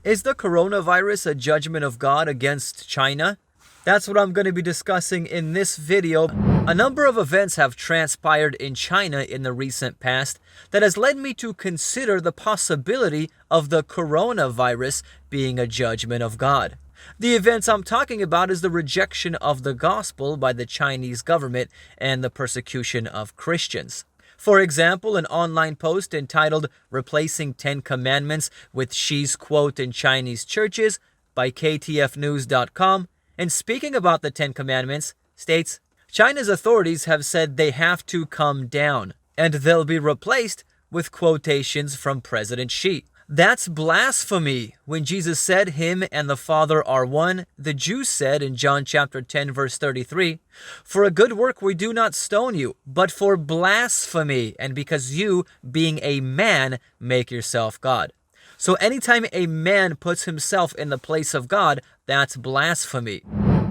Is the coronavirus a judgment of God against China? That's what I'm going to be discussing in this video. A number of events have transpired in China in the recent past that has led me to consider the possibility of the coronavirus being a judgment of God. The events I'm talking about is the rejection of the gospel by the Chinese government and the persecution of Christians. For example, an online post entitled "Replacing 10 Commandments with Xi's Quote in Chinese Churches" by ktfnews.com, and speaking about the 10 Commandments, states, China's authorities have said they have to come down, and they'll be replaced with quotations from President Xi. That's blasphemy. When Jesus said him and the Father are one, the Jews said in John chapter 10 verse 33, "For a good work we do not stone you, but for blasphemy, and because you, being a man, make yourself God." So anytime a man puts himself in the place of God, that's blasphemy.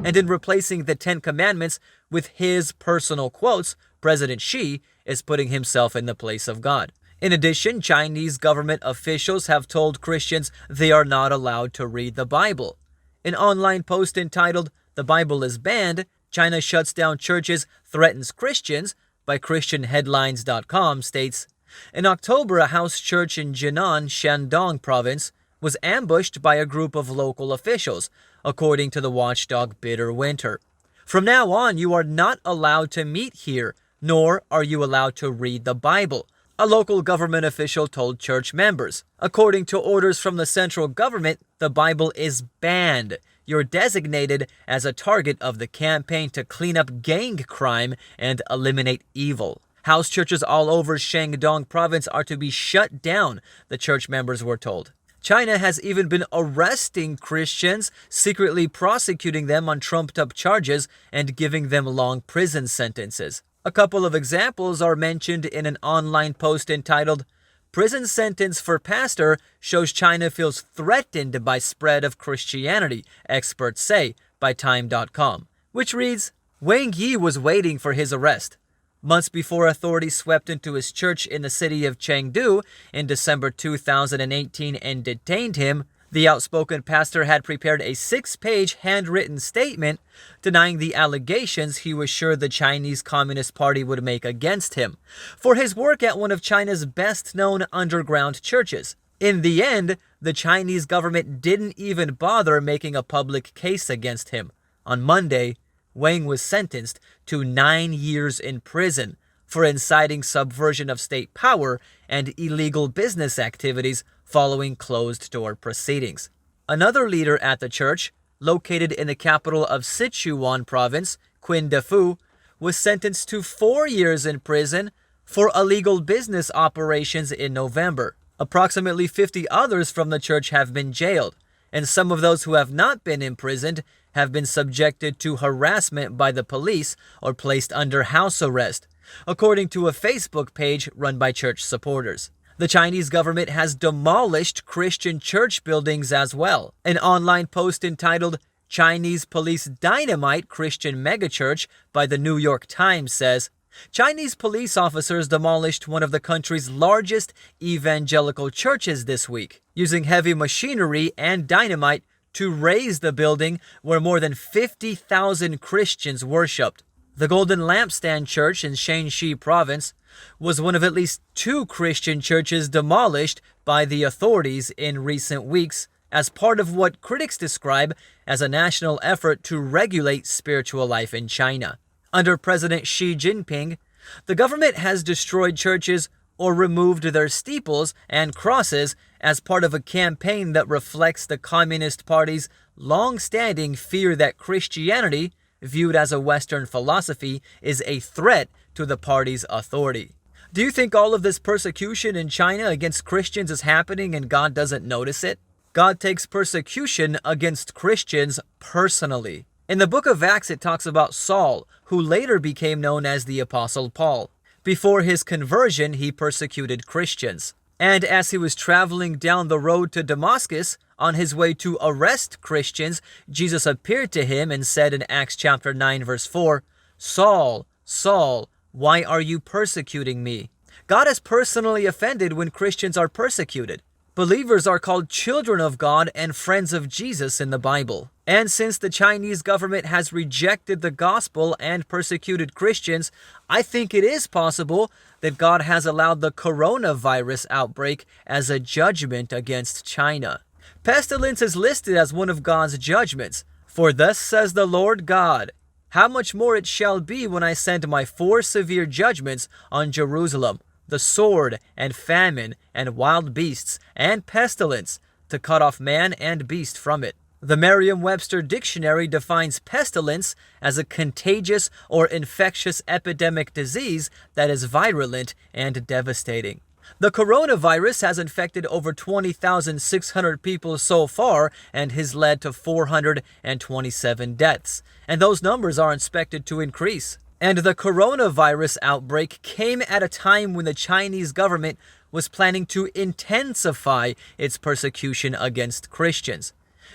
And in replacing the 10 Commandments with his personal quotes, President Xi is putting himself in the place of God. In addition, Chinese government officials have told Christians they are not allowed to read the Bible. An online post entitled "The Bible is Banned, China Shuts Down Churches, Threatens Christians" by ChristianHeadlines.com states, in October, a house church in Jinan, Shandong province, was ambushed by a group of local officials, according to the watchdog Bitter Winter. From now on, you are not allowed to meet here, nor are you allowed to read the Bible, a local government official told church members. According to orders from the central government, the Bible is banned. You're designated as a target of the campaign to clean up gang crime and eliminate evil. House churches all over Shandong province are to be shut down, the church members were told. China has even been arresting Christians, secretly prosecuting them on trumped-up charges and giving them long prison sentences. A couple of examples are mentioned in an online post entitled, "Prison Sentence for Pastor Shows China Feels Threatened by Spread of Christianity, Experts Say," by Time.com, which reads, Wang Yi was waiting for his arrest. Months before authorities swept into his church in the city of Chengdu in December 2018 and detained him, the outspoken pastor had prepared a 6-page handwritten statement denying the allegations he was sure the Chinese Communist Party would make against him for his work at one of China's best-known underground churches. In the end, the Chinese government didn't even bother making a public case against him. On Monday, Wang was sentenced to 9 years in prison for inciting subversion of state power and illegal business activities following closed-door proceedings. Another leader at the church, located in the capital of Sichuan province, Qindefu, was sentenced to 4 years in prison for illegal business operations in November. Approximately 50 others from the church have been jailed, and some of those who have not been imprisoned have been subjected to harassment by the police or placed under house arrest, according to a Facebook page run by church supporters. The Chinese government has demolished Christian church buildings as well. An online post entitled "Chinese Police Dynamite Christian Megachurch" by the New York Times says, Chinese police officers demolished one of the country's largest evangelical churches this week, using heavy machinery and dynamite to raze the building where more than 50,000 Christians worshipped. The Golden Lampstand Church in Shanxi province was one of at least 2 Christian churches demolished by the authorities in recent weeks as part of what critics describe as a national effort to regulate spiritual life in China. Under President Xi Jinping, the government has destroyed churches or removed their steeples and crosses as part of a campaign that reflects the Communist Party's long-standing fear that Christianity, viewed as a Western philosophy, is a threat to the party's authority. Do you think all of this persecution in China against Christians is happening and God doesn't notice it? God takes persecution against Christians personally. In the book of Acts, it talks about Saul, who later became known as the Apostle Paul. Before his conversion, he persecuted Christians. And as he was traveling down the road to Damascus, on his way to arrest Christians, Jesus appeared to him and said in Acts chapter 9 verse 4, "Saul, Saul, why are you persecuting me?" God is personally offended when Christians are persecuted. Believers are called children of God and friends of Jesus in the Bible. And since the Chinese government has rejected the gospel and persecuted Christians, I think it is possible that God has allowed the coronavirus outbreak as a judgment against China. Pestilence is listed as one of God's judgments. For thus says the Lord God, how much more it shall be when I send my 4 severe judgments on Jerusalem, the sword and famine and wild beasts and pestilence, to cut off man and beast from it. The Merriam-Webster Dictionary defines pestilence as a contagious or infectious epidemic disease that is virulent and devastating. The coronavirus has infected over 20,600 people so far and has led to 427 deaths. And those numbers are expected to increase. And the coronavirus outbreak came at a time when the Chinese government was planning to intensify its persecution against Christians.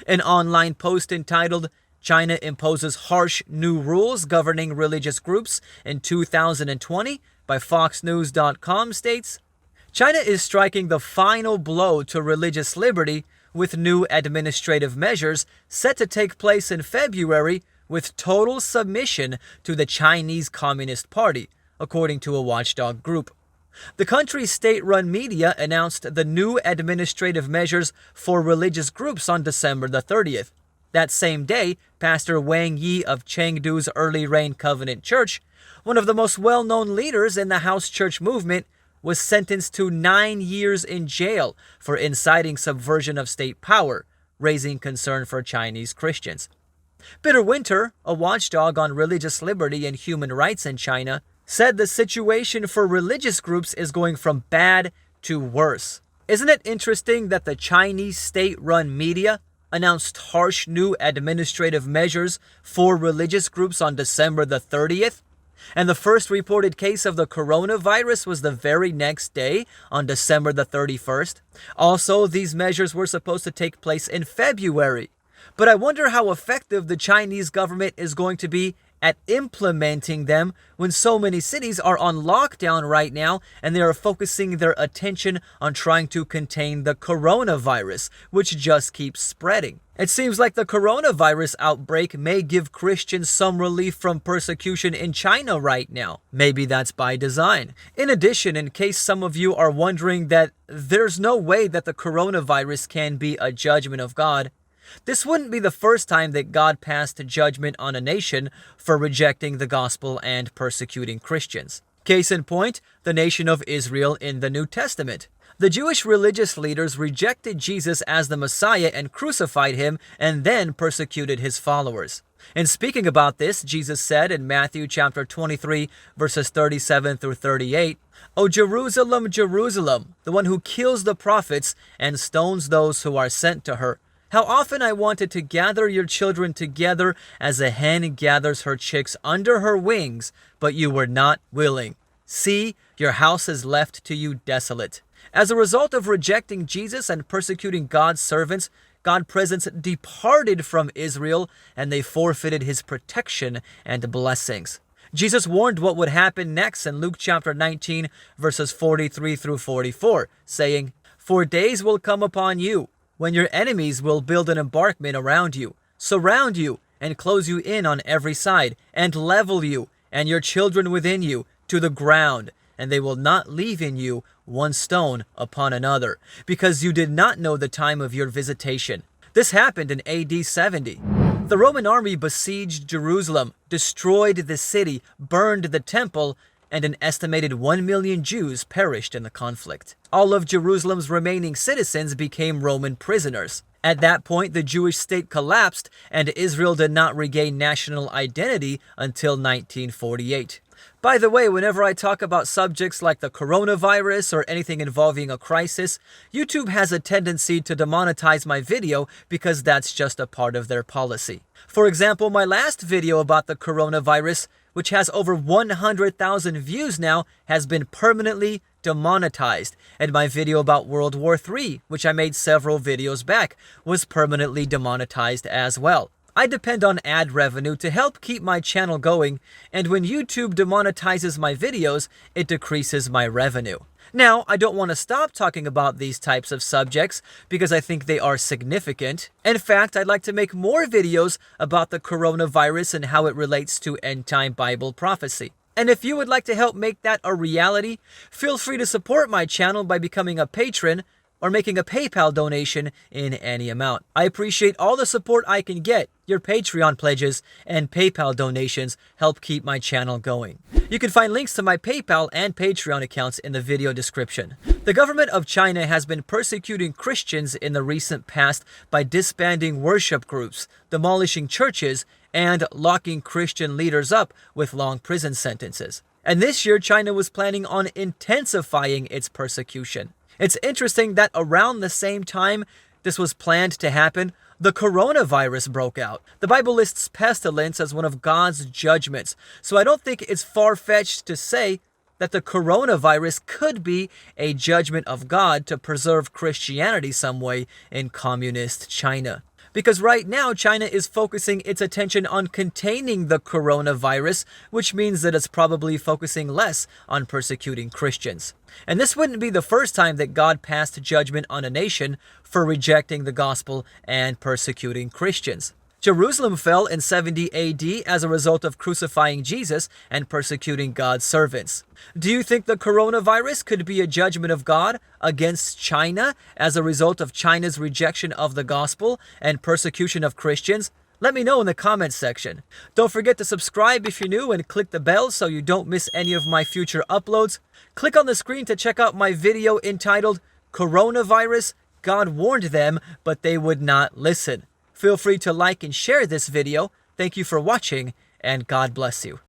An online post entitled, China Imposes Harsh New Rules Governing Religious Groups in 2020 by FoxNews.com states, China is striking the final blow to religious liberty with new administrative measures set to take place in February with total submission to the Chinese Communist Party, according to a watchdog group. The country's state-run media announced the new administrative measures for religious groups on December the 30th. That same day, Pastor Wang Yi of Chengdu's Early Rain Covenant Church, one of the most well-known leaders in the house church movement, was sentenced to 9 years in jail for inciting subversion of state power, raising concern for Chinese Christians. Bitter Winter, a watchdog on religious liberty and human rights in China, said the situation for religious groups is going from bad to worse. Isn't it interesting that the Chinese state-run media announced harsh new administrative measures for religious groups on December the 30th? And the first reported case of the coronavirus was the very next day, on December the 31st. Also, these measures were supposed to take place in February. But I wonder how effective the Chinese government is going to be at implementing them when so many cities are on lockdown right now and they are focusing their attention on trying to contain the coronavirus, which just keeps spreading. It seems like the coronavirus outbreak may give Christians some relief from persecution in China right now. Maybe that's by design. In addition, in case some of you are wondering that there's no way that the coronavirus can be a judgment of God, this wouldn't be the first time that God passed judgment on a nation for rejecting the gospel and persecuting Christians. Case in point, the nation of Israel in the New Testament. The Jewish religious leaders rejected Jesus as the Messiah and crucified him and then persecuted his followers. In speaking about this, Jesus said in Matthew chapter 23, verses 37 through 38, O Jerusalem, Jerusalem, the one who kills the prophets and stones those who are sent to her. How often I wanted to gather your children together as a hen gathers her chicks under her wings, but you were not willing. See, your house is left to you desolate. As a result of rejecting Jesus and persecuting God's servants, God's presence departed from Israel, and they forfeited his protection and blessings. Jesus warned what would happen next in Luke chapter 19, verses 43 through 44, saying, For days will come upon you, when your enemies will build an embankment around you, surround you, and close you in on every side, and level you, and your children within you, to the ground, and they will not leave in you one stone upon another, because you did not know the time of your visitation. This happened in AD 70. The Roman army besieged Jerusalem, destroyed the city, burned the temple, and an estimated 1 million Jews perished in the conflict. All of Jerusalem's remaining citizens became Roman prisoners. At that point, the Jewish state collapsed, and Israel did not regain national identity until 1948. By the way, whenever I talk about subjects like the coronavirus or anything involving a crisis, YouTube has a tendency to demonetize my video because that's just a part of their policy. For example, my last video about the coronavirus, which has over 100,000 views now, has been permanently demonetized. And my video about World War III, which I made several videos back, was permanently demonetized as well. I depend on ad revenue to help keep my channel going, and when YouTube demonetizes my videos, it decreases my revenue. Now, I don't want to stop talking about these types of subjects because I think they are significant. In fact, I'd like to make more videos about the coronavirus and how it relates to end-time Bible prophecy. And if you would like to help make that a reality, feel free to support my channel by becoming a patron or making a PayPal donation in any amount. I appreciate all the support I can get. Your Patreon pledges and PayPal donations help keep my channel going. You can find links to my PayPal and Patreon accounts in the video description. The government of China has been persecuting Christians in the recent past by disbanding worship groups, demolishing churches, and locking Christian leaders up with long prison sentences. And this year, China was planning on intensifying its persecution. It's interesting that around the same time this was planned to happen, the coronavirus broke out. The Bible lists pestilence as one of God's judgments, so I don't think it's far-fetched to say that the coronavirus could be a judgment of God to preserve Christianity some way in communist China. Because right now, China is focusing its attention on containing the coronavirus, which means that it's probably focusing less on persecuting Christians. And this wouldn't be the first time that God passed judgment on a nation for rejecting the gospel and persecuting Christians. Jerusalem fell in 70 AD as a result of crucifying Jesus and persecuting God's servants. Do you think the coronavirus could be a judgment of God against China as a result of China's rejection of the gospel and persecution of Christians? Let me know in the comments section. Don't forget to subscribe if you're new and click the bell so you don't miss any of my future uploads. Click on the screen to check out my video entitled Coronavirus, God Warned Them, but They Would Not Listen. Feel free to like and share this video. Thank you for watching, and God bless you.